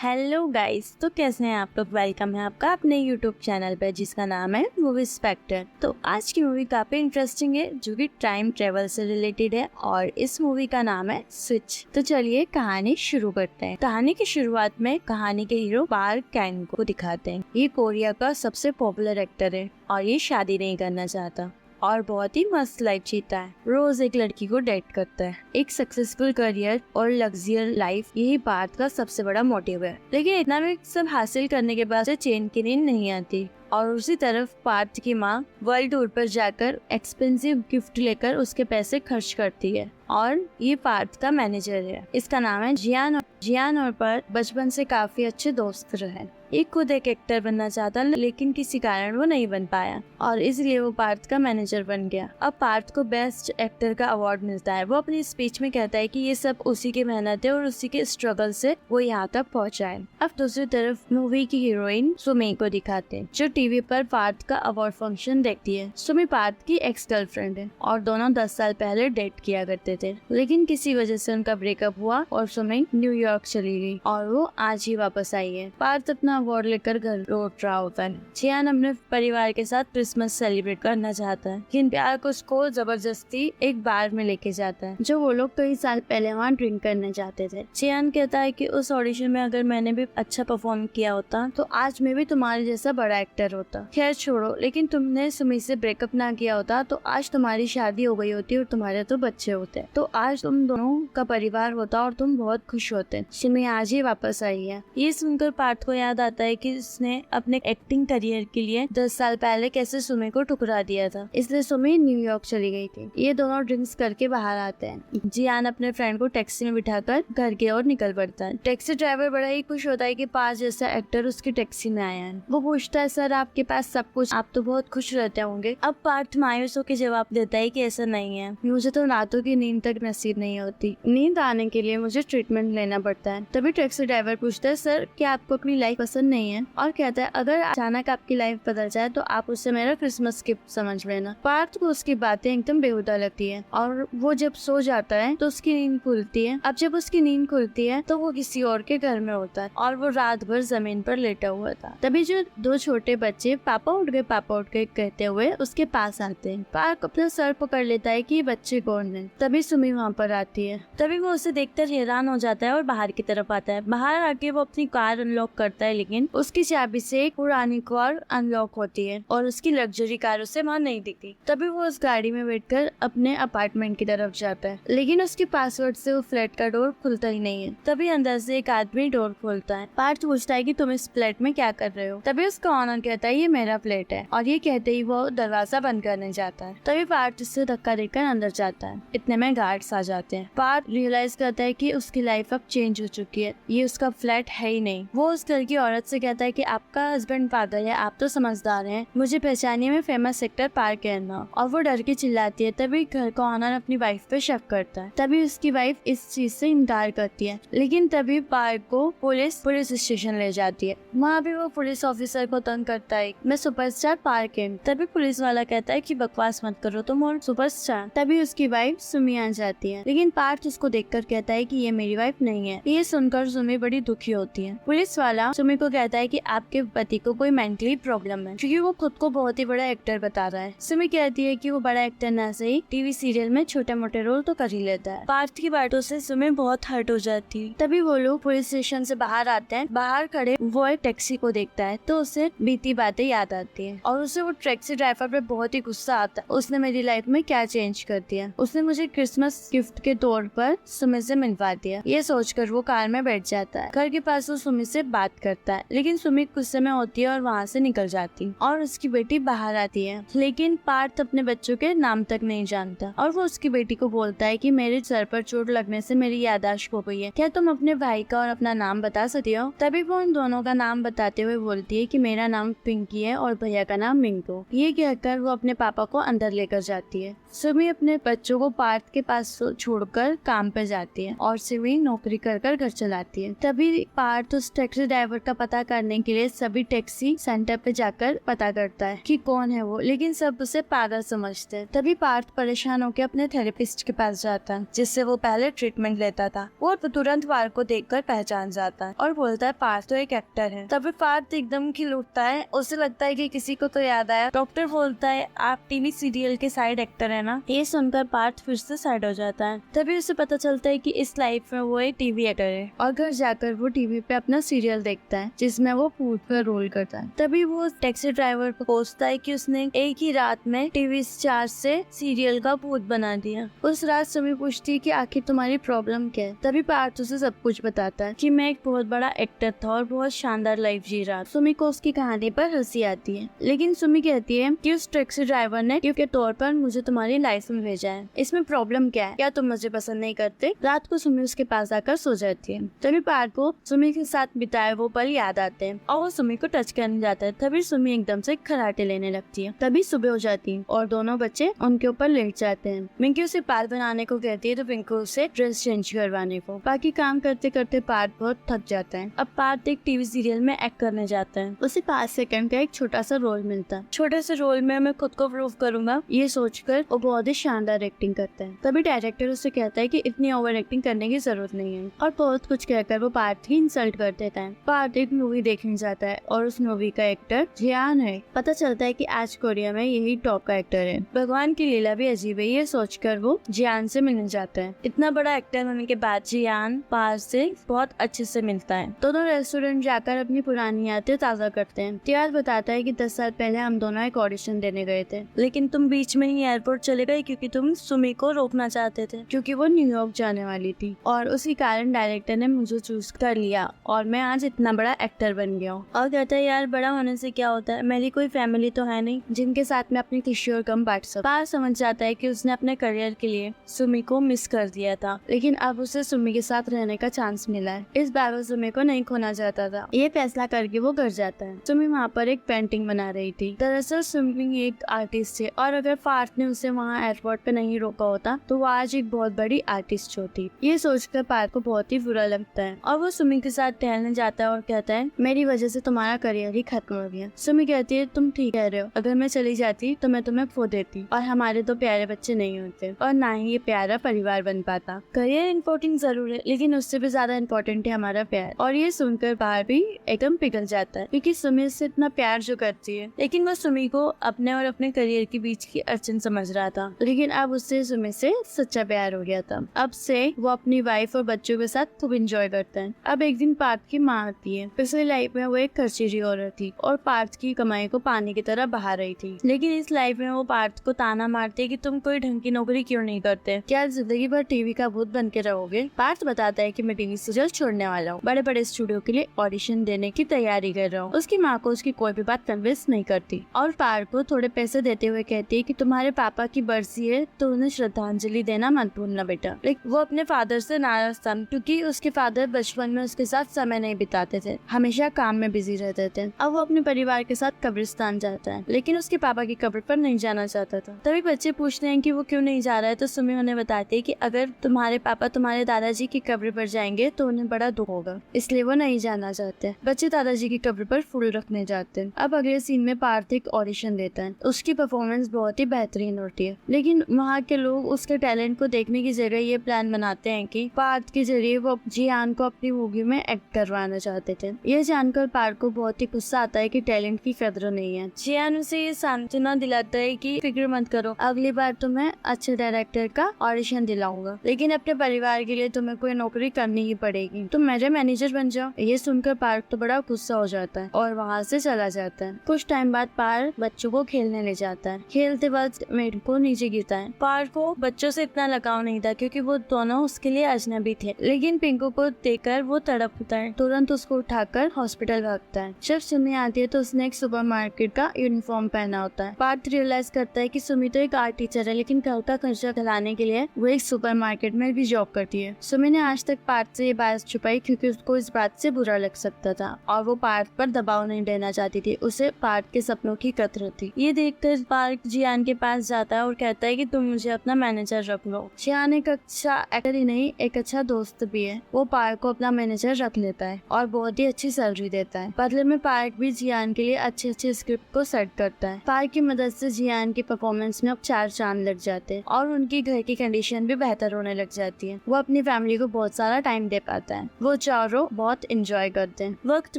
Hello guys, तो कैसे हैं आप लोग। वेलकम है आपका अपने यूट्यूब चैनल पर जिसका नाम है मूवी स्पेक्टर। तो आज की मूवी काफी इंटरेस्टिंग है जो कि टाइम ट्रेवल से रिलेटेड है और इस मूवी का नाम है स्विच। तो चलिए कहानी शुरू करते हैं। कहानी की शुरुआत में कहानी के हीरो पार्क कैन को दिखाते हैं। ये कोरिया का सबसे पॉपुलर एक्टर है और ये शादी नहीं करना चाहता और बहुत ही मस्त लाइफ जीता है। रोज एक लड़की को डेट करता है। एक सक्सेसफुल करियर और लग्जरियस लाइफ यही पार्थ का सबसे बड़ा मोटिव है। लेकिन इतना भी सब हासिल करने के बाद चैन की नींद नहीं आती और उसी तरफ पार्थ की माँ वर्ल्ड टूर पर जाकर एक्सपेंसिव गिफ्ट लेकर उसके पैसे खर्च करती है। और ये पार्थ का मैनेजर है, इसका नाम है जियान और पार्थ बचपन से काफी अच्छे दोस्त रहे। ये खुद एक एक्टर बनना चाहता लेकिन किसी कारण वो नहीं बन पाया और इसलिए वो पार्थ का मैनेजर बन गया। अब पार्थ को बेस्ट एक्टर का अवार्ड मिलता है। वो अपनी स्पीच में कहता है कि ये सब उसी की मेहनत है और उसी के स्ट्रगल से वो यहाँ तक पहुँचा है। अब दूसरी तरफ मूवी की हीरोइन सुमी को दिखाते हैं जो टीवी पर पार्थ का अवार्ड फंक्शन देखती है। सुमी पार्थ की एक्स गर्लफ्रेंड है और दोनों 10 साल पहले डेट किया करते थे, लेकिन किसी वजह से उनका ब्रेकअप हुआ और सुमी न्यूयॉर्क चली गई और वो आज ही वापस आई है। पार्थ अपना अवार्ड लेकर घर लौट रहा होता है। जियान अपने परिवार के साथ क्रिसमस सेलिब्रेट करना चाहता है लेकिन प्यार को उसको जबरदस्ती एक बार में लेके जाता है जो वो लोग कई साल पहले वहाँ ड्रिंक करने जाते थे। जियान कहता है कि उस ऑडिशन में अगर मैंने भी अच्छा परफॉर्म किया होता तो आज मैं भी तुम्हारे जैसा बड़ा एक्टर होता। खैर छोड़ो, लेकिन तुमने सुमी से ब्रेकअप ना किया होता तो आज तुम्हारी शादी हो गई होती और तुम्हारे तो बच्चे होते, तो आज तुम दोनों का परिवार होता और तुम बहुत खुश होते। सुमी आज ही वापस आई है। ये सुनकर पार्थ को याद आता है कि उसने अपने एक्टिंग करियर के लिए 10 साल पहले कैसे सुमी को ठुकरा दिया था, इसलिए सुमी न्यूयॉर्क चली गई थी। ये दोनों ड्रिंक्स करके बाहर आते हैं। जियान अपने फ्रेंड को टैक्सी में बिठाकर घर की ओर निकल पड़ता है। टैक्सी ड्राइवर बड़ा ही खुश होता है कि पार्थ जैसा एक्टर उसकी टैक्सी में आया है। वो पूछता है, सर आपके पास सब कुछ, आप तो बहुत खुश रहते होंगे। अब पार्थ मायूस होकर जवाब देता है कि ऐसा नहीं है, मुझे तो रातों की नींद तक नसीब नहीं होती। नींद आने के लिए मुझे ट्रीटमेंट लेना पड़ता है। तभी टैक्सी ड्राइवर पूछता है, सर क्या आपको अपनी लाइफ पसंद नहीं है? और कहता है, अगर अचानक आपकी लाइफ बदल जाए तो आप उससे मेरा क्रिसमस गिफ्ट समझ लेना। पार्थ को उसकी बातें एकदम बेहुदा लगती है और वो जब सो जाता है तो उसकी नींद खुलती है। अब जब उसकी नींद खुलती है तो वो किसी और के घर में होता है और वो रात भर जमीन पर लेटा हुआ था। तभी जो 2 छोटे बच्चे पापा उठ गए कहते हुए उसके पास आते हैं। पार्थ अपना सर पकड़ लेता है कि ये बच्चे कौन है। तभी सुमी वहाँ पर आती है। तभी वो उसे देखकर हैरान हो जाता है और बाहर की तरफ आता है। बाहर आके वो अपनी कार अनलॉक करता है लेकिन उसकी चाबी से एक पुरानी कार अनलॉक होती है और उसकी लग्जरी कार उसे वहाँ नहीं दिखती। तभी वो उस गाड़ी में बैठकर अपने अपार्टमेंट की तरफ जाता है लेकिन उसके पासवर्ड से वो फ्लैट का डोर खुलता ही नहीं है। तभी अंदर से एक आदमी डोर खोलता है। पार्थ पूछता है कि तुम इस फ्लैट में क्या कर रहे हो? तभी उसका ऑनर कहता है, ये मेरा फ्लैट है, और ये कहते ही वो दरवाजा बंद करने जाता है। तभी पार्थ उससे धक्का देकर अंदर जाता है। इतने में गार्ड्स आ जाते हैं। पार्थ रियलाइज करता है कि उसकी लाइफ अब चेंज हो चुकी है, ये उसका फ्लैट है ही नहीं। वो उस घर की औरत से कहता है कि आपका हस्बैंड पागल है, आप तो समझदार हैं, मुझे पहचानिए, मैं फेमस एक्टर पार्थ कैन हूं। और वो डर के चिल्लाती है। तभी घर का ऑनर अपनी वाइफ पे शक करता है। तभी उसकी वाइफ इस चीज से इनकार करती है लेकिन तभी पार्थ को पुलिस स्टेशन ले जाती है। वहाँ भी वो पुलिस ऑफिसर को तंग करता है, मैं सुपरस्टार पार्थ कैन। तभी पुलिस वाला कहता है कि बकवास मत करो, तुम और सुपरस्टार। तभी उसकी वाइफ सुमी आ जाती है लेकिन पार्थ उसको देखकर कहता है कि ये मेरी वाइफ नहीं है। ये सुनकर सुमी बड़ी दुखी होती है। पुलिस वाला सुमी को कहता है कि आपके पति को कोई मेंटली प्रॉब्लम है क्योंकि वो खुद को बहुत ही बड़ा एक्टर बता रहा है। सुमी कहती है कि वो बड़ा एक्टर ना सही, टीवी सीरियल में छोटे मोटे रोल तो कर ही लेता है। पार्थ की बातों से सुमी बहुत हर्ट हो जाती है। तभी वो लोग पुलिस स्टेशन से बाहर आते हैं। बाहर खड़े वो एक टैक्सी को देखता है तो उसे बीती बातें याद आती है और उसे वो टैक्सी ड्राइवर पे बहुत ही गुस्सा आता है। उसने मेरी लाइफ में क्या चेंज कर दिया, उसने मुझे क्रिसमस गिफ्ट के तौर पर सुमी से मिलवा दिया। ये सोचकर वो कार में बैठ जाता है। घर के पास वो सुमी से बात करता है लेकिन सुमी गुस्से में होती है और वहाँ से निकल जाती है और उसकी बेटी बाहर आती है। लेकिन पार्थ अपने बच्चों के नाम तक नहीं जानता और वो उसकी बेटी को बोलता है कि मेरे सर पर चोट लगने से मेरी याददाश्त खो गई है, क्या तुम अपने भाई का और अपना नाम बता सकती हो? तभी वो उन दोनों का नाम बताते हुए बोलती है कि मेरा नाम पिंकी है और भैया का नाम मिंटू। ये कहकर वो अपने पापा को अंदर लेकर जाती है। सुमी अपने बच्चों को पार्थ के पास छोड़कर काम पे जाती है और सुमी नौकरी कर घर चलाती है। तभी पार्थ उस टैक्सी ड्राइवर का पता करने के लिए सभी टैक्सी सेंटर पे जाकर पता करता है कि कौन है वो, लेकिन सब उसे पागल समझते हैं। तभी पार्थ परेशान होकर अपने थेरेपिस्ट के पास जाता है, जिससे वो पहले ट्रीटमेंट लेता था। वो तुरंत पार्थ को देखकर पहचान जाता है और बोलता है पार्थ तो एक एक्टर है। तभी पार्थ एकदम खिल उठता है, उसे लगता है कि किसी को तो याद आया। डॉक्टर बोलता है आप टीवी सीरियल के साइड एक्टर है ना। ये सुनकर पार्थ फिर से साइड हो जाता है। तभी उसे पता चलता है कि इस लाइफ में वो एक टीवी एक्टर है और घर जाकर वो टीवी पे अपना सीरियल देखता है जिसमें वो भूत का रोल करता है। तभी वो टैक्सी ड्राइवर को पूछता है कि उसने एक ही रात में टीवी स्टार से सीरियल का भूत बना दिया। उस रात सुमी पूछती है कि आखिर तुम्हारी प्रॉब्लम क्या है। तभी पार्थ उसे सब कुछ बताता है कि मैं एक बहुत बड़ा एक्टर था और बहुत शानदार लाइफ जी रहा। सुमी को उसकी कहानी पर हंसी आती है, लेकिन सुमी कहती है कि उस टैक्सी ड्राइवर ने गिफ्ट के तौर पर मुझे तुम्हारी लाइफ में भेजा है। इसमें प्रॉब्लम क्या है? क्या तुम मुझे पसंद नहीं करते? रात को सुमी उसके पास आकर सो जाती है। तभी पार्थ को सुमी के साथ बिताए वो पल याद आते हैं और वो सुमी को टच करने जाता है। तभी सुमी एकदम से खराटे लेने लगती है। तभी सुबह हो जाती है और दोनों बच्चे उनके ऊपर लेट जाते हैं। पिंकी उसे पार्थ बनाने को कहती है तो पिंकू उसे ड्रेस चेंज करवाने को। बाकी काम करते करते पार्थ बहुत थक जाता है। अब पार्थ एक टीवी सीरियल में एक्ट करने जाता है। उसे 5 सेकंड का एक छोटा सा रोल मिलता है। छोटे से रोल में मैं खुद को प्रूव करूंगा, ये सोचकर वो बहुत ही शानदार एक्टिंग करता है। तभी डायरेक्टर उसे कहता है कि इतनी ओवर एक्टिंग करने की जरूरत नहीं है और बहुत कुछ कहकर वो पार्थ की इंसल्ट कर देता है। पार्थ एक मूवी देखने जाता है और उस मूवी का एक्टर जियान है। पता चलता है कि आज कोरिया में यही टॉप का एक्टर है। भगवान की लीला भी अजीब है, ये सोचकर वो जियान से मिलने जाता है। इतना बड़ा एक्टर होने के बाद जियान पार्थ से बहुत अच्छे से मिलता है। दोनों रेस्टोरेंट जाकर अपनी पुरानी यादें ताजा करते हैं। त्यार बताता है कि 10 साल पहले हम दोनों एक ऑडिशन देने गए थे, लेकिन तुम बीच में ही एयरपोर्ट चले गए क्योंकि तुम सुमी को रोकना चाहते थे, क्योंकि वो न्यूयॉर्क जाने वाली थी और उसी कारण डायरेक्टर ने मुझे चूज कर लिया और मैं आज इतना बड़ा एक्टर बन गया हूँ। और कहता है यार बड़ा होने से क्या होता है, मेरी कोई फैमिली तो है नहीं जिनके साथ मैं अपनी खुशी और गम बांट सकूं। पार्थ समझ जाता है कि उसने अपने करियर के लिए सुमी को मिस कर दिया था, लेकिन अब उसे सुमी के साथ रहने का चांस मिला है। इस बार वो सुमी को नहीं खोना चाहता था। ये फैसला करके वो घर जाता है। सुमी वहाँ पर एक पेंटिंग बना रही थी। दरअसल सुमी एक आर्टिस्ट है और अगर पार्थ ने उसे वहाँ एयरपोर्ट पे नहीं रोका होता तो वो आज एक बहुत बड़ी आर्टिस्ट होती। ये सोचकर पार्थ को बहुत ही बुरा लगता है और वो सुमी के साथ टहलने जाता है और कहता है मेरी वजह से तुम्हारा करियर ही खत्म हो गया। सुमी कहती है तुम ठीक कह रहे हो, अगर मैं चली जाती तो मैं तुम्हें खो देती और हमारे तो प्यारे बच्चे नहीं होते और ना ही ये प्यारा परिवार बन पाता। करियर इम्पोर्टेंट जरूर है, लेकिन उससे भी ज्यादा इम्पोर्टेंट है हमारा प्यार। और ये सुनकर पार्थ भी एकदम पिघल जाता है क्योंकि सुमी से इतना प्यार जो करती है, लेकिन वो सुमी को अपने और अपने करियर के बीच की अड़चन समझ रहा था। लेकिन अब उससे सुमी से सच्चा प्यार हो गया था। अब से वो अपनी वाइफ और बच्चों के साथ खूब एंजॉय करता है। अब एक दिन पार्थ की माँ आती है। पिछली लाइफ में वो एक खर्चीली औरत थी और पार्थ की कमाई को पानी की तरह बहा रही थी, लेकिन इस लाइफ में वो पार्थ को ताना मारती है कि तुम कोई ढंग की नौकरी क्यों नहीं करते, क्या जिंदगी भर टीवी का भूत बन के रहोगे। पार्थ बताता है कि मैं टीवी सीरियल छोड़ने वाला हूँ, बड़े बड़े स्टूडियो के लिए ऑडिशन देने की तैयारी कर रहा हूँ। उसकी माँ को उसकी कोई भी बात कन्विंस नहीं करती और पार्थ को थोड़े पैसे देते हुए कहती है कि तुम्हारे पापा की बरसी है तो उन्हें श्रद्धांजलि देना मत भूलना बेटा। लेकिन वो अपने फादर से नाराज था क्योंकि उसके फादर बचपन में उसके साथ समय नहीं बिताते थे, हमेशा काम में बिजी रहते थे। अब वो अपने परिवार के साथ कब्रिस्तान जाता है, लेकिन उसके पापा की कब्र पर नहीं जाना चाहता था। तभी बच्चे पूछते हैं कि वो क्यों नहीं जा रहा है तो सुमी उन्हें बताती है कि अगर तुम्हारे पापा तुम्हारे दादाजी की कब्र पर जाएंगे तो उन्हें बड़ा दुख होगा, इसलिए वो नहीं जाना चाहते। बच्चे दादाजी की कब्र पर फूल रखने जाते हैं। अब अगले सीन में पार्थ एक ऑडिशन देता है। उसकी परफॉर्मेंस बहुत ही बेहतरीन होती है, लेकिन वहाँ के लोग उसके टैलेंट को देखने की जगह ये प्लान बनाते हैं कि पार्थ के जरिए वो जियान को अपनी मूवी में एक्ट करवाना चाहते थे। ये जानकर पार्थ को बहुत ही गुस्सा आता है कि टैलेंट की कदर नहीं है। जियान उसे ये सांत्वना दिलाता है कि फिक्र मत करो, अगली बार तुम्हें अच्छे डायरेक्टर का ऑडिशन दिलाऊंगा, लेकिन अपने परिवार के लिए तुम्हें कोई नौकरी करनी ही पड़ेगी, तुम मेरे मैनेजर बन जाओ। ये सुनकर पार्थ तो बड़ा गुस्सा हो जाता है और वहाँ से चला जाता है। कुछ टाइम बाद पार्थ बच्चों को खेलने ले जाता है। खेलते वक्त मेड को नीचे गिरता है। पार्थ को बच्चों से इतना लगाव नहीं था क्योंकि वो दोनों उसके लिए अजनबी थे, लेकिन पिंकू को देखकर वो तड़पता है। तुरंत उसको उठाकर हॉस्पिटल भागता है। जब सुमी आती है तो उसने एक सुपरमार्केट का यूनिफॉर्म पहना होता है। पार्थ रियलाइज करता है कि सुमी तो एक आर्ट टीचर है, लेकिन घर का खर्चा चलाने के लिए वो एक सुपरमार्केट में भी जॉब करती है। सुमी ने आज तक पार्थ से ये बात छुपाई क्योंकि उसको इस बात से बुरा लग सकता था और वो पार्थ पर दबाव नहीं देना चाहती थी। उसे पार्थ के सपनों की कदर थी। ये देखकर पार्थ जियान के पास जाता है और कहता है कि तुम मुझे अपना मैनेजर रख लो। जियान एक अच्छा एक्टर ही नहीं, एक अच्छा दोस्त भी है। वो पार्थ को अपना मैनेजर रख लेता है और बहुत ही अच्छी सैलरी देता है। बदले में पार्क भी जियान के लिए अच्छे स्क्रिप्ट को सेट करता है। पार्क की मदद से जियान की परफॉर्मेंस में अब 4 चांद लग जाते हैं और उनकी घर की कंडीशन भी बेहतर होने लग जाती है। वो अपनी फैमिली को बहुत सारा टाइम दे पाता है। वो चारों बहुत एंजॉय करते हैं। वक्त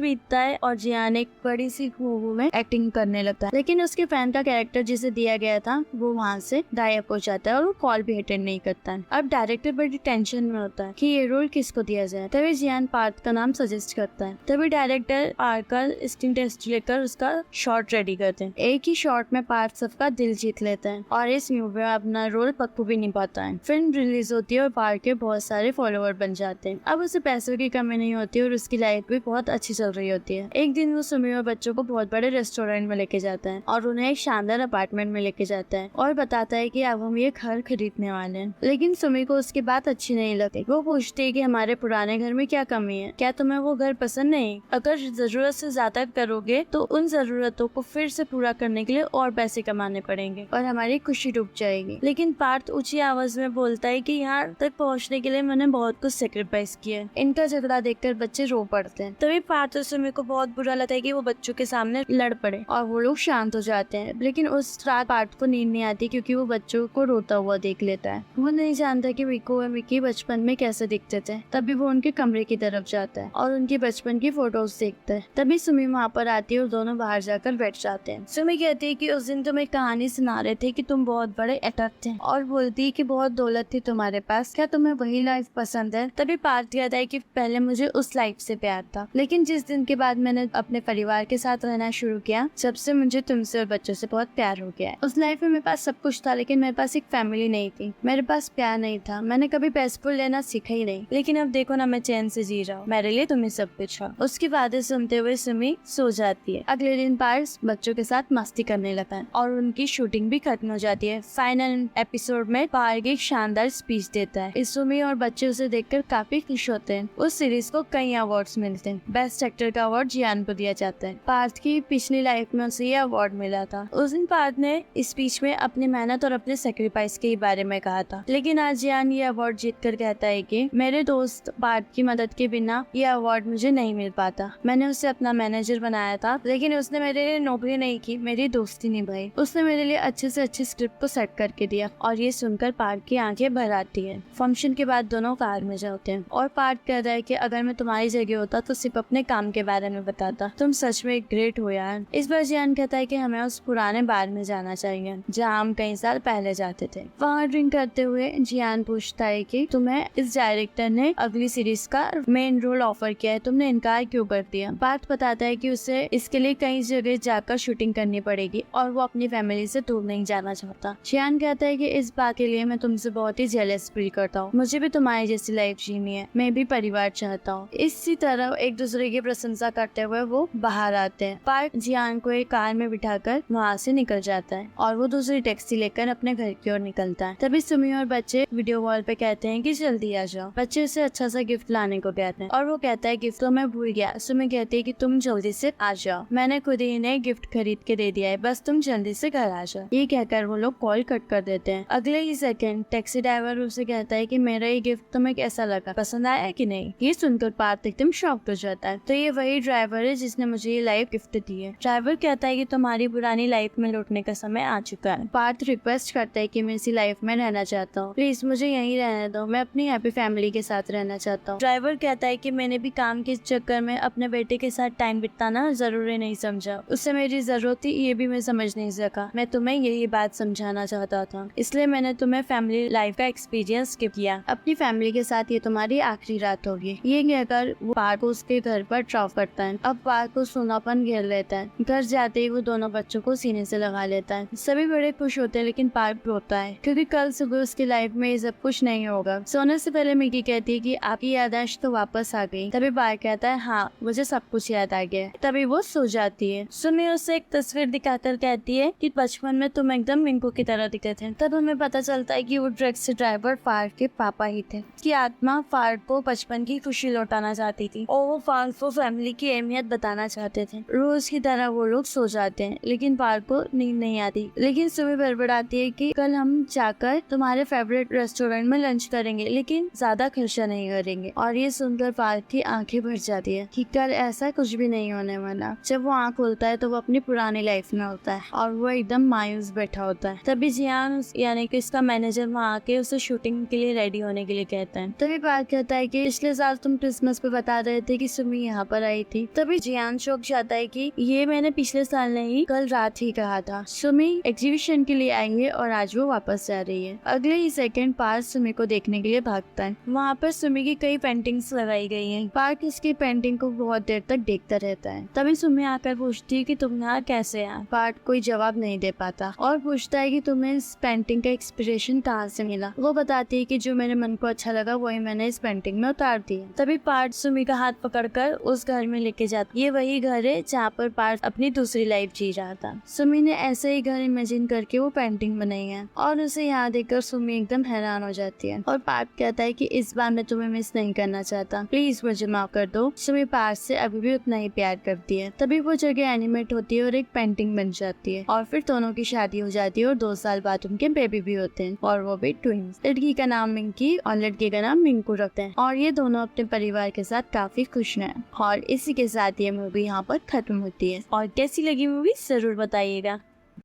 बीतता है और जियान एक बड़ी सी मूवी में एक्टिंग करने लगता है, लेकिन उसके फैन का कैरेक्टर जिसे दिया गया था वो वहाँ से गायब हो जाता है और वो कॉल भी अटेंड नहीं करता है। अब डायरेक्टर बड़ी टेंशन में होता है कि ये रोल किसको दिया जाए। तभी जियान पार्थ का नाम सजेस्ट करता है। तभी डायरेक्टर पार्थ का स्क्रीन टेस्ट लेकर उसका शॉट रेडी करते हैं। एक ही शॉट में पार्थ सबका दिल जीत लेता है और इस मूवी में अपना रोल बखूबी निभाता है। फिल्म रिलीज होती है और पार्थ के बहुत सारे फॉलोअर बन जाते हैं। अब उसे पैसों की कमी नहीं होती और उसकी लाइफ भी बहुत अच्छी चल रही होती है। एक दिन वो सुमी और बच्चों को बहुत बड़े रेस्टोरेंट में लेके जाता है और उन्हें एक शानदार अपार्टमेंट में लेके जाता है और बताता है कि अब हम ये घर खरीदने वाले हैं। लेकिन सुमी को उसकी बात अच्छी नहीं लगती। वो पूछती है कि हमारे पुराने घर में क्या कमी है, क्या तुम्हें वो घर पसंद नहीं? अगर जरूरत से ज्यादा करोगे तो उन जरूरतों को फिर से पूरा करने के लिए और पैसे कमाने पड़ेंगे और हमारी खुशी डूब जाएगी। लेकिन पार्थ ऊंची आवाज में बोलता है कि यहाँ तक पहुँचने के लिए मैंने बहुत कुछ सेक्रीफाइस किया है। इनका झगड़ा देखकर बच्चे रो पड़ते हैं। तभी पार्थ और सुमी को बहुत बुरा लगता है कि वो बच्चों के सामने लड़ पड़े और वो लोग शांत हो जाते हैं। लेकिन उस रात पार्थ को नींद नहीं आती क्योंकि वो बच्चों को रोता हुआ देख लेता है। वो नहीं जानता कि विको और मिकी बचपन में कैसे दिखते थे। तभी वो उनके कमरे की तरफ जाता है और उनकी बचपन की फोटोज देखता है। तभी सुमी वहाँ पर आती है और दोनों बाहर जाकर बैठ जाते हैं। सुमी कहती है कि उस दिन तुम एक कहानी सुना रहे थे कि तुम बहुत बड़े अटक थे और बोलती है कि बहुत दौलत थी तुम्हारे पास, क्या तुम्हें वही लाइफ पसंद है? तभी पार्थ कहता है कि पहले मुझे उस लाइफ से प्यार था, लेकिन जिस दिन के बाद मैंने अपने परिवार के साथ रहना शुरू किया जब से मुझे तुमसे और बच्चों से बहुत प्यार हो गया है। उस लाइफ में मेरे पास सब कुछ था लेकिन मेरे पास एक फैमिली नहीं थी, मेरे पास प्यार नहीं था, मैंने कभी पेसफुल लेना सीखा ही नहीं। लेकिन अब देखो ना, मैं चैन से जी रहा हूँ, मेरे लिए तुम्हें सब कुछ है। उसकी बातें सुनते हुए सुमी सो जाती है। अगले दिन पार्थ बच्चों के साथ मस्ती करने लगता है और उनकी शूटिंग भी खत्म हो जाती है। फाइनल एपिसोड में पार्थ एक शानदार स्पीच देता है। इस सुमी और बच्चे उसे देखकर काफी खुश होते हैं। उस सीरीज को कई अवार्ड्स मिलते हैं। बेस्ट एक्टर का अवार्ड जियान को दिया जाता है। पार्थ की पिछली लाइफ में उसे ये अवार्ड मिला था। उस दिन पार्थ ने स्पीच में अपनी मेहनत और अपने सेक्रीफाइस के बारे में कहा था। लेकिन आज जियान ये अवार्ड जीत कर कहता है कि मेरे दोस्त पार्थ की मदद के बिना ये अवार्ड मुझे नहीं मिल पाता। मैंने उसे अपना मैनेजर बनाया था लेकिन उसने मेरे लिए नौकरी नहीं की, मेरी दोस्ती निभाई। उसने मेरे लिए अच्छे से अच्छी स्क्रिप्ट को सेट करके दिया। और ये सुनकर पार्थ की आंखें भर आती है। फंक्शन के बाद दोनों कार में जाते हैं और पार्थ कहता है कि अगर मैं तुम्हारी जगह होता तो सिर्फ अपने काम के बारे में बताता। तुम सच में ग्रेट हो यार। इस बार जियान कहता है कि हमें उस पुराने बार में जाना चाहिए जहाँ हम कई साल पहले जाते थे। वहाँ ड्रिंक करते हुए जियान पूछता है कि तुम्हें इस डायरेक्टर ने अगली सीरीज का मेन रोल ऑफर किया है, तुमने इनकार क्यों कर दिया? पार्थ बताता है कि उसे इसके लिए कई जगह जाकर शूटिंग करनी पड़ेगी और वो अपनी फैमिली से दूर नहीं जाना चाहता। जियान कहता है कि इस बात के लिए मैं तुमसे बहुत ही जेलस फील करता हूँ, मुझे भी तुम्हारी जैसी लाइफ जीनी है, मैं भी परिवार चाहता हूँ। इसी तरह एक दूसरे की प्रशंसा करते हुए वो बाहर आते हैं। पार्थ जियान को एक कार में बिठाकर वहाँ से निकल जाता है और वो दूसरी टैक्सी लेकर अपने घर की ओर निकलता है। तभी सुमी और बच्चे वीडियो कॉल पे कहते हैं कि जल्दी आ जाओ। बच्चे उसे अच्छा सा गिफ्ट लाने को कहते हैं और वो कहता है गिफ्ट तो मैं भूल गया। सुमी कहती है कि तुम जल्दी से आ जाओ, मैंने खुद ही इन्हें गिफ्ट खरीद के दे दिया है, बस तुम जल्दी से घर आ जाओ। ये कहकर वो लोग कॉल कट कर देते हैं। अगले ही सेकंड टैक्सी ड्राइवर उसे कहता है कि मेरा ये गिफ्ट तुम्हें कैसा लगा, पसंद आया कि नहीं? ये सुनकर पार्थ एकदम शॉक्ड हो जाता है। तो ये वही ड्राइवर है जिसने मुझे ये लाइफ गिफ्ट दी है। ड्राइवर कहता है कि तुम्हारी पुरानी लाइफ में लौटने का समय आ चुका है। पार्थ रिक्वेस्ट करता है कि मैं इसी लाइफ में रहना चाहता हूँ, प्लीज मुझे यहीं रहने दो, मैं अपनी हैप्पी फैमिली के साथ रहना चाहता हूँ। ड्राइवर कहता है कि मैंने भी काम के चक्कर में अपने बेटे के साथ टाइम बिताना जरूरी नहीं समझा, उससे मेरी जरूरत थी ये भी मैं समझ नहीं सका। मैं तुम्हें यही बात समझाना चाहता था, इसलिए मैंने तुम्हें फैमिली लाइफ का एक्सपीरियंस स्किप किया। अपनी फैमिली के साथ ये तुम्हारी आखिरी रात होगी। ये कहकर वो पार्थ को उसके घर पर ड्रॉप करता है। अब पार्थ को सोनापन घेर लेता है। घर जाते ही वो दोनों बच्चों को सीने से लगा लेता है। सभी बड़े खुश होते हैं लेकिन पार्थ रोता है क्योंकि कल सुबह उसकी लाइफ में ये सब कुछ नहीं होगा। सोने से पहले मिकी कहती है कि आपकी याददाश्त तो वापस आ गई। तभी पार्थ कहता है हाँ मुझे सब कुछ याद आ गया। तभी वो सो जाती है। सुमी उसे एक तस्वीर दिखाकर कहती है कि बचपन में तुम एकदम मिंकू की तरह दिखते थे। तब हमें पता चलता है कि वो टैक्सी ड्राइवर पार्थ के पापा ही थे। उसकी आत्मा पार्थ को बचपन की खुशी लौटाना चाहती थी और वो पार्थ को फैमिली की अहमियत बताना चाहते थे। रोज की तरह वो लोग सो जाते हैं लेकिन पार्थ को नींद नहीं आती। लेकिन सुमी बड़बड़ाती है कि कल हम जाकर तुम्हारे फेवरेट रेस्टोरेंट में लंच करेंगे लेकिन ज्यादा खर्चा नहीं करेंगे। और ये सुनकर पार्थ की आंखें भर जाती बताती है कि कल ऐसा कुछ भी नहीं होने वाला। जब वो आँख खोलता है तो वो अपनी पुरानी लाइफ में होता है और वो एकदम मायूस बैठा होता है। तभी जियान यानी कि इसका मैनेजर वहाँ आके उसे शूटिंग के लिए रेडी होने के लिए कहता है। तभी पार्क कहता है कि पिछले साल तुम क्रिसमस पे बता रहे थे कि सुमी यहाँ पर आई थी। तभी जियान शौक जाता है कि ये मैंने पिछले साल नहीं कल रात ही कहा था। सुमी एग्जीबिशन के लिए आई है और आज वो वापस जा रही है। अगले ही सेकंड पार्क सुमी को देखने के लिए भागता है। वहाँ पर सुमी की कई पेंटिंग्स लगाई गई हैं। पार्क इसकी पेंटिंग को बहुत देर तक देखता रहता है। तभी सुमी आकर पूछती है कि तुम यहाँ कैसे आए। पार्क कोई जवाब नहीं दे पाता और पूछता है कि तुम्हें इस पेंटिंग का इंस्पिरेशन कहाँ से मिला। वो बताती है कि जो मेरे मन को अच्छा लगा वही मैंने इस पेंटिंग में उतार दिया। तभी पार्क सुमी का हाथ पकड़कर उस घर में लेके जाता। ये वही घर है जहाँ पर पार्क अपनी दूसरी लाइफ जी रहा था। सुमी ने ऐसे ही घर इमेजिन करके वो पेंटिंग बनाई है और उसे यहाँ देखकर सुमी एकदम हैरान हो जाती है और पार्क कहता है कि इस बार मैं तुम्हें मिस नहीं करना चाहता, प्लीज मुझे माफ कर दो। सुमी पार्क से अभी भी उतना ही प्यार करती है। तभी वो जगह एनिमेट होती है और एक पेंटिंग बन जाती है और फिर दोनों की शादी हो जाती है और 2 साल बाद उनके बेबी भी होते हैं और वो भी ट्विंस। लड़की का नाम मिंकी और लड़के का नाम मिंकू रखते हैं और ये दोनों अपने परिवार के साथ काफी खुश हैं। और इसी के साथ ये मूवी यहाँ पर खत्म होती है। और कैसी लगी मूवी जरूर बताइएगा।